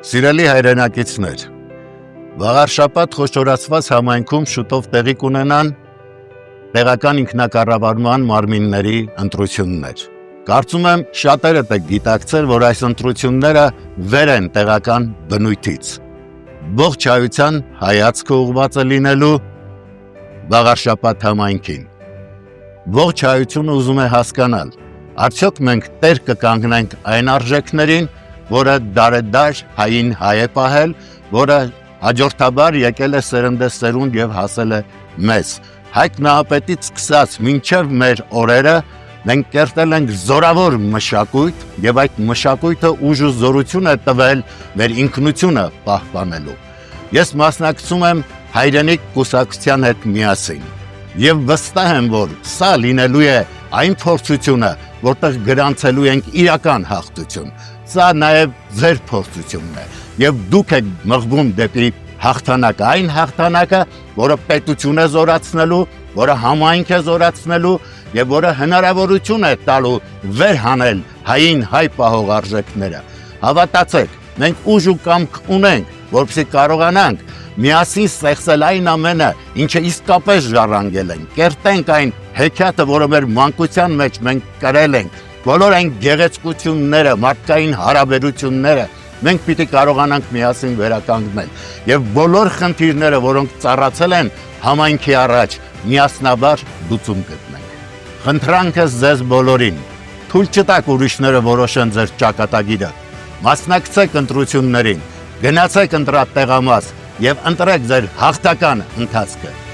Սիրելի հայրենակիցներ, վաղար շաբաթ խոշորացված համայնքում շուտով տեղի կունենան տեղական ինքնակառավարման մարմինների ընտրություններ։ Կարծում եմ շատերդ եք գիտակցել, որ այս ընտրությունները վեր են տեղական բնույթից։ Ողջ հայության հայացքը ուղղված է լինելու վաղար շաբաթ համայնքին։ Ողջ հայությունը ուզում է հասկանալ, արդյոք մենք տեր կկանգնենք այն արժեքներին, որը դարեդար հային հայ է պահել, որը հաջորդաբար եկել է սերնդեսերունդ եւ հասել է մեզ։ Հայք Նահապետից սկսած մինչև մեր օրերը մենք կերտել ենք զորավոր մշակույթ եւ այդ մշակույթը ուժ ու զորություն է տվել մեր ինքնությունը պահպանելու։ Ես մասնակցում եմ հայրենիք կուսակցության հետ միասին եւ վստահ եմ, որ սա լինելու է այն փորձությունը, որտեղ գրանցելու ենք իրական հաղթություն։ Սա նաև ձեր փորձությունն է եւ դուք եք մղվում դեպի հաղթանակը, այն հաղթանակը, որը պետություն է զորացնելու, որը համայնք է զորացնելու եւ որը հնարավորություն է տալու վերհանել հային հայ պահող արժեքները։ Հավատացեք, մենք ուժ ու կամք ունենք, որպեսզի կարողանանք միասին ստեղծել այն ամենը, ինչը իսկապես ժառանգել ենք, կերտենք այն հեքիաթը, որը մեր մանկության մեջ մենք կրել ենք, բոլոր այն գեղեցկությունները, մարդկային հարաբերությունները մենք պիտի կարողանանք միասին վերականգնել եւ բոլոր խնդիրները, որոնք ծառացել են համայնքի առաջ, միասնաբար լուծում գտնենք։ Խնդրանքս ձեզ բոլորին, թույլ չտաք ուրիշները որոշեն ձեր ճակատագիրը, մասնակցեք ընտրություններին, գնացեք ընտրատեղամաս եւ ընտրեք ձեր հաղթական ընթացքը։